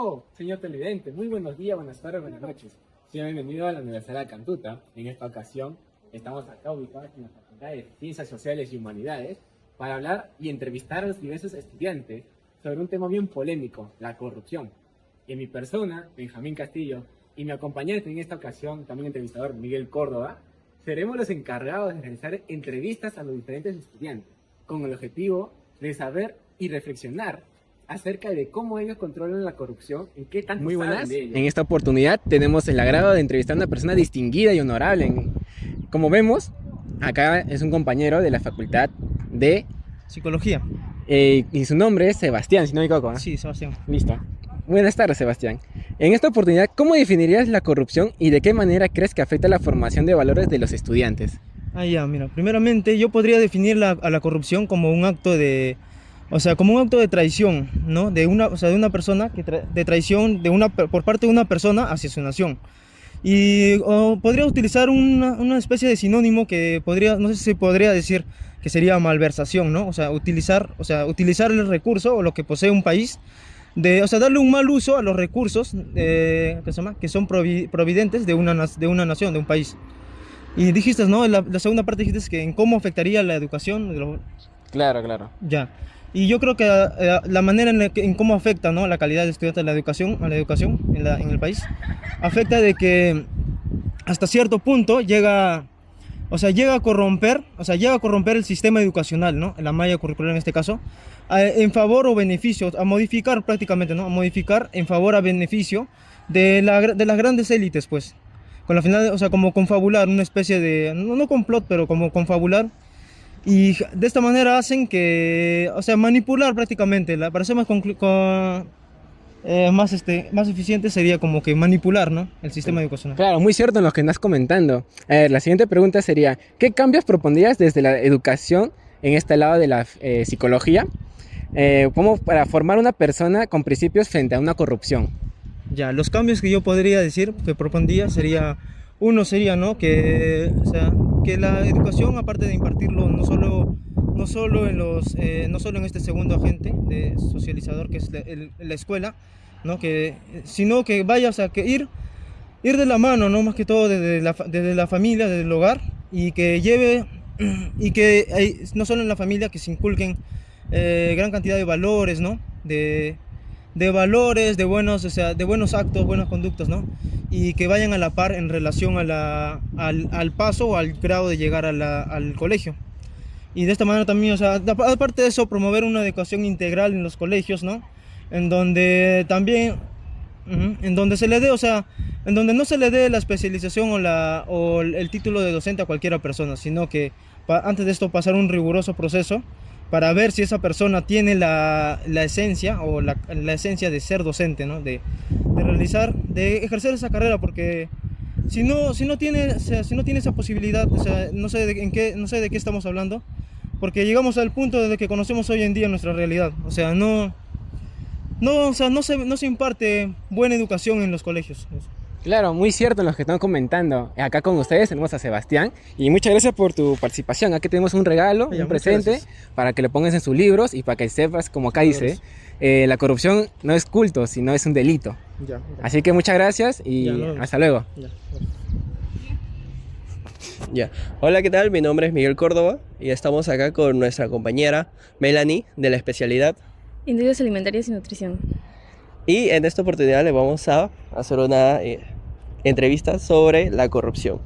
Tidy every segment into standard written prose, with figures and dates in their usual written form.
Oh, señor televidente, muy buenos días, buenas tardes, buenas noches. Sea bienvenido a la Universidad de Cantuta. En esta ocasión estamos acá ubicados en la Facultad de Ciencias Sociales y Humanidades para hablar y entrevistar a los diversos estudiantes sobre un tema bien polémico, la corrupción. Y en mi persona, Benjamín Castillo, y mi acompañante en esta ocasión, también entrevistador Miguel Córdoba, seremos los encargados de realizar entrevistas a los diferentes estudiantes, con el objetivo de saber y reflexionar acerca de cómo ellos controlan la corrupción y qué tanto Muy buenas. saben de ello. En esta oportunidad tenemos el agrado de entrevistar a una persona distinguida y honorable. Como vemos, acá es un compañero de la Facultad de Psicología. y su nombre es Sebastián, si no me equivoco, ¿no? Sí, Sebastián. Listo. Buenas tardes, Sebastián. En esta oportunidad, ¿cómo definirías la corrupción y de qué manera crees que afecta la formación de valores de los estudiantes? Mira, primeramente yo podría definir a la corrupción como un acto de, como un acto de traición, ¿no? De una persona, de traición por parte de una persona hacia su nación. Y podría utilizar una especie de sinónimo que no sé si se podría decir que sería malversación, ¿no? Utilizar el recurso o lo que posee un país, darle un mal uso a los recursos que son providentes de una nación, de un país. Y dijiste, ¿no? La segunda parte dijiste que en cómo afectaría la educación. Claro. Ya. Y yo creo que la manera en cómo afecta, ¿no?, la calidad de estudiante a la educación en el país, afecta de que hasta cierto punto llega a corromper el sistema educacional, ¿no?, la malla curricular en este caso, en favor o beneficio, a modificar prácticamente, ¿no?, a modificar en favor a beneficio de las grandes élites, pues, con la final, como confabular, una especie de, no complot, pero como confabular. Y de esta manera hacen que, manipular prácticamente, para ser más eficiente sería como que manipular, ¿no?, el sistema educacional. Claro, muy cierto en lo que estás comentando. A ver, la siguiente pregunta sería, ¿qué cambios propondrías desde la educación en este lado de la psicología, como para formar una persona con principios frente a una corrupción? Ya, los cambios que yo podría decir, que propondría sería, ¿no?, que la educación, aparte de impartirlo no solo en este segundo agente de socializador que es la escuela, ¿no?, sino que vaya, que ir de la mano, ¿no?, más que todo desde la familia, desde el hogar, y que lleve, y que no solo en la familia, que se inculquen gran cantidad de valores, ¿no?, de valores, de buenos actos, buenas conductas, ¿no?, y que vayan a la par en relación al paso o al grado de llegar al colegio. Y de esta manera también, aparte de eso, promover una educación integral en los colegios, ¿no?, en donde también, en donde se le dé, en donde no se le dé la especialización o el título de docente a cualquier persona, sino que antes de esto pasar un riguroso proceso para ver si esa persona tiene la esencia o la esencia de ser docente, ¿no?, de ejercer esa carrera, porque si no tiene esa posibilidad, no sé de qué estamos hablando, porque llegamos al punto de que conocemos hoy en día nuestra realidad. No se imparte buena educación en los colegios. Claro, muy cierto en lo que están comentando. Acá con ustedes tenemos a Sebastián y muchas gracias por tu participación. Aquí tenemos un regalo, un presente para que lo pongas en sus libros y para que sepas, como acá dice, la corrupción no es culto, sino es un delito. Ya. Así que muchas gracias y hasta luego. Ya. Hola, ¿qué tal? Mi nombre es Miguel Córdoba y estamos acá con nuestra compañera Melanie de la especialidad Industrias Alimentarias y Nutrición. y en esta oportunidad le vamos a hacer una entrevista sobre la corrupción.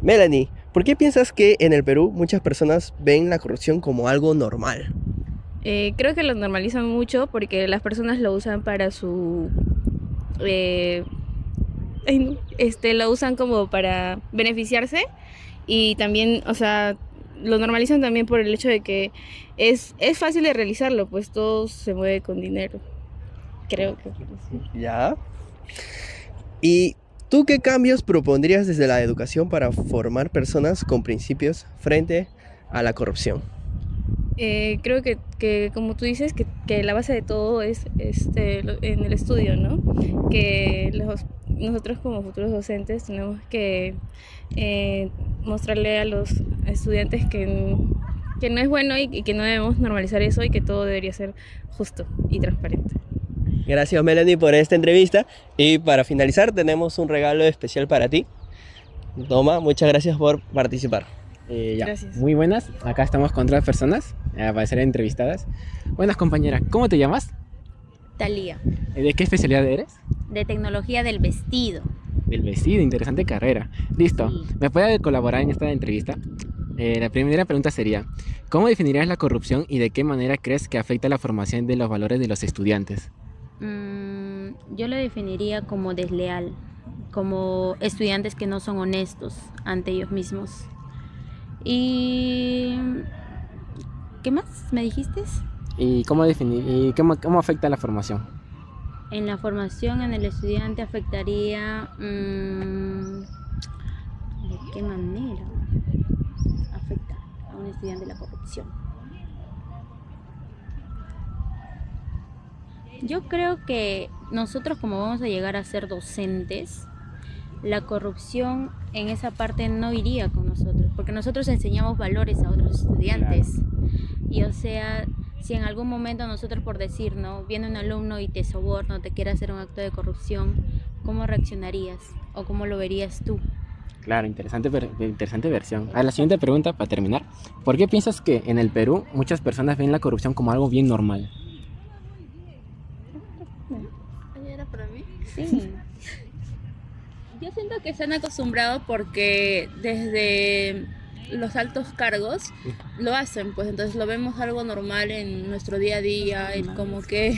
Melanie, ¿por qué piensas que en el Perú muchas personas ven la corrupción como algo normal? Creo que lo normalizan mucho porque las personas lo usan para su... lo usan como para beneficiarse y también, lo normalizan también por el hecho de que es fácil de realizarlo, pues todo se mueve con dinero. Creo que sí. ¿Ya? ¿Y tú qué cambios propondrías desde la educación para formar personas con principios frente a la corrupción? Creo que como tú dices, que la base de todo es en el estudio, ¿no? Que nosotros como futuros docentes tenemos que mostrarle a los estudiantes que no es bueno y que no debemos normalizar eso y que todo debería ser justo y transparente. Gracias, Melanie, por esta entrevista. Y para finalizar, tenemos un regalo especial para ti. Toma, muchas gracias por participar. Ya. Gracias. Muy buenas. Acá estamos con otras personas para ser entrevistadas. Buenas, compañera. ¿Cómo te llamas? Talía, ¿De qué especialidad eres? de tecnología del vestido. Del vestido, interesante carrera. Listo. Sí. ¿Me puede colaborar en esta entrevista? La primera pregunta sería, ¿cómo definirías la corrupción y de qué manera crees que afecta la formación de los valores de los estudiantes? Yo lo definiría como desleal, como estudiantes que no son honestos ante ellos mismos. ¿Y qué más me dijiste? ¿Y cómo afecta la formación? En la formación en el estudiante afectaría... ¿de qué manera afecta a un estudiante la corrupción? Yo creo que nosotros, como vamos a llegar a ser docentes, la corrupción en esa parte no iría con nosotros, porque nosotros enseñamos valores a otros estudiantes. Y o sea, si en algún momento nosotros, por decir, ¿no?, viene un alumno y te soborna o te quiere hacer un acto de corrupción, ¿cómo reaccionarías o cómo lo verías tú? Claro, interesante versión. A la siguiente pregunta, para terminar. ¿Por qué piensas que en el Perú muchas personas ven la corrupción como algo bien normal? ¿Era para mí? Sí. Yo siento que se han acostumbrado porque desde los altos cargos lo hacen, pues entonces lo vemos algo normal en nuestro día a día, y como que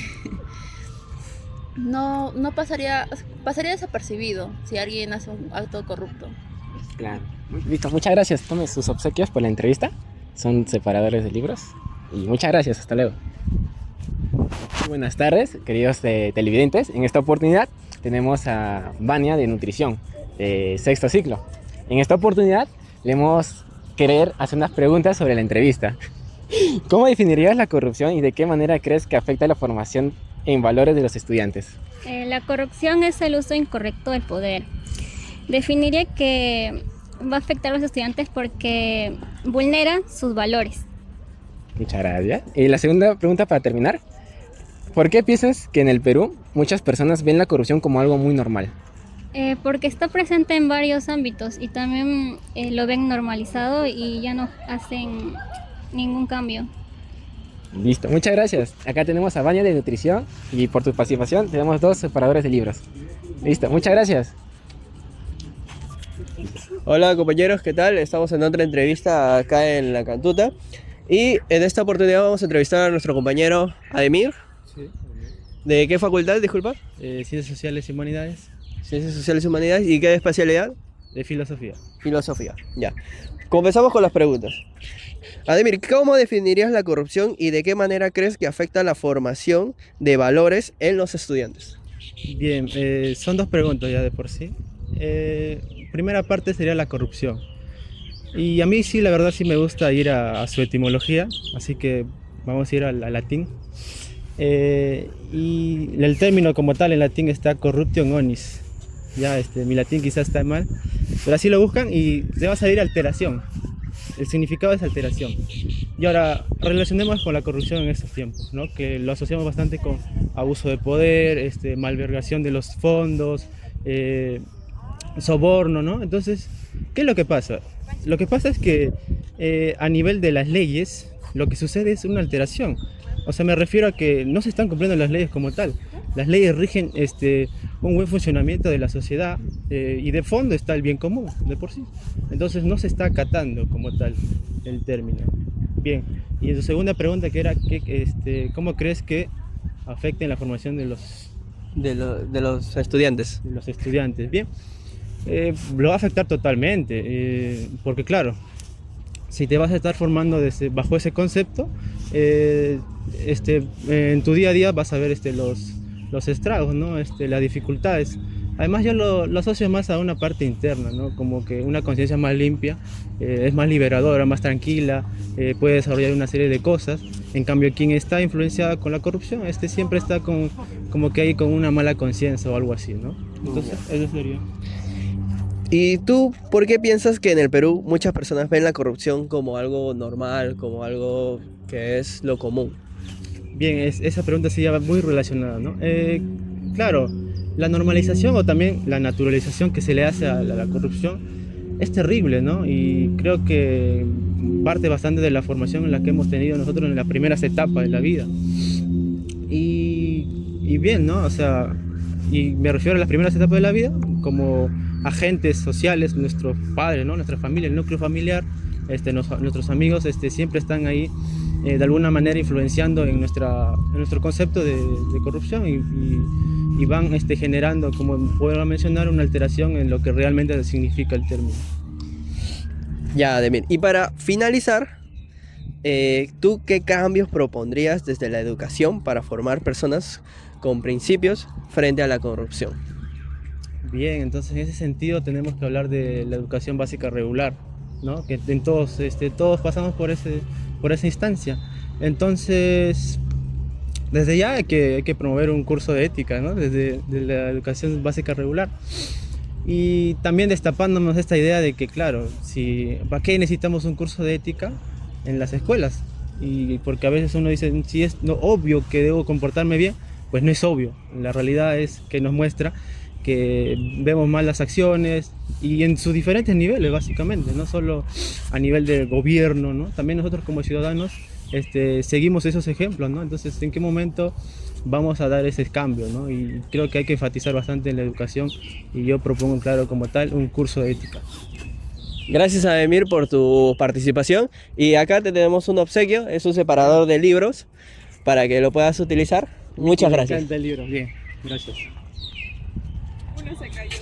no pasaría desapercibido si alguien hace un acto corrupto. Claro. Listo, muchas gracias. Tome sus obsequios por la entrevista. Son separadores de libros. Y muchas gracias, hasta luego. Buenas tardes, queridos televidentes. En esta oportunidad tenemos a Vania de Nutrición, de sexto ciclo. En esta oportunidad le hemos querer hacer unas preguntas sobre la entrevista. ¿Cómo definirías la corrupción y de qué manera crees que afecta la formación en valores de los estudiantes? La corrupción es el uso incorrecto del poder. Definiría que va a afectar a los estudiantes porque vulnera sus valores. Muchas gracias. Y la segunda pregunta para terminar. ¿Por qué piensas que en el Perú muchas personas ven la corrupción como algo muy normal? Porque está presente en varios ámbitos y también lo ven normalizado y ya no hacen ningún cambio. Listo, muchas gracias. Acá tenemos a Vania de Nutrición y por tu participación tenemos 2 separadores de libros. Listo, muchas gracias. Hola, compañeros, ¿qué tal? Estamos en otra entrevista acá en La Cantuta. Y en esta oportunidad vamos a entrevistar a nuestro compañero Ademir. Sí. ¿De qué facultad, disculpa? Ciencias Sociales y Humanidades, Ciencias Sociales y Humanidades. ¿Y qué especialidad? de Filosofía. Filosofía. Ya. Comenzamos con las preguntas. Ademir, ¿cómo definirías la corrupción y de qué manera crees que afecta la formación de valores en los estudiantes? Bien, son 2 preguntas ya de por sí. Primera parte sería la corrupción. Y a mí sí, la verdad sí me gusta ir a su etimología, así que vamos a ir al latín. Y el término como tal en latín está corruption onis. Ya, mi latín quizás está mal, pero así lo buscan y te va a salir alteración. El significado es alteración. Y ahora relacionemos con la corrupción en estos tiempos, ¿no? Que lo asociamos bastante con abuso de poder, malversación de los fondos, soborno, ¿no? Entonces, ¿qué es lo que pasa? Lo que pasa es que a nivel de las leyes, lo que sucede es una alteración. O sea, me refiero a que no se están cumpliendo las leyes como tal. Las leyes rigen un buen funcionamiento de la sociedad y de fondo está el bien común, de por sí. Entonces no se está acatando como tal el término. Bien, y en su segunda pregunta que era, ¿cómo crees que afecten la formación de los estudiantes? estudiantes? Bien, lo va a afectar totalmente, porque claro, si te vas a estar formando bajo ese concepto, en tu día a día vas a ver los estragos, ¿no? Las dificultades. Además yo lo asocio más a una parte interna, ¿no? Como que una conciencia más limpia, es más liberadora, más tranquila, puede desarrollar una serie de cosas. En cambio, quien está influenciado con la corrupción, siempre está como que ahí con una mala conciencia o algo así, ¿no? Entonces, eso sería. ¿Y tú por qué piensas que en el Perú muchas personas ven la corrupción como algo normal, como algo que es lo común? Bien, esa pregunta sí ya va muy relacionada, ¿no? Claro, la normalización o también la naturalización que se le hace a la corrupción es terrible, ¿no? Y creo que parte bastante de la formación en la que hemos tenido nosotros en las primeras etapas de la vida. Y bien, ¿no? O sea, y me refiero a las primeras etapas de la vida como agentes sociales, nuestros padres, ¿no? Nuestra familia, el núcleo familiar, nuestros amigos siempre están ahí de alguna manera influenciando en nuestro concepto de corrupción y van generando, como puedo mencionar, una alteración en lo que realmente significa el término. Ya, Demir. Y para finalizar, ¿tú qué cambios propondrías desde la educación para formar personas con principios frente a la corrupción? Bien, entonces en ese sentido tenemos que hablar de la educación básica regular, ¿no? Que en todos pasamos por esa instancia. Entonces, desde ya hay que promover un curso de ética, ¿no? Desde la educación básica regular. Y también destapándonos esta idea de que, claro, ¿para qué necesitamos un curso de ética en las escuelas? Y porque a veces uno dice, si es obvio que debo comportarme bien, pues no es obvio. La realidad es que nos muestra que vemos mal las acciones y en sus diferentes niveles, básicamente, no solo a nivel de gobierno, ¿no? También nosotros como ciudadanos seguimos esos ejemplos, ¿no? Entonces, ¿en qué momento vamos a dar ese cambio, ¿no? Y creo que hay que enfatizar bastante en la educación y yo propongo, claro, como tal, un curso de ética. Gracias a Demir por tu participación y acá te tenemos un obsequio, es un separador de libros para que lo puedas utilizar. Muchas gracias. Me encanta el libro, bien, gracias. Uno se cayó.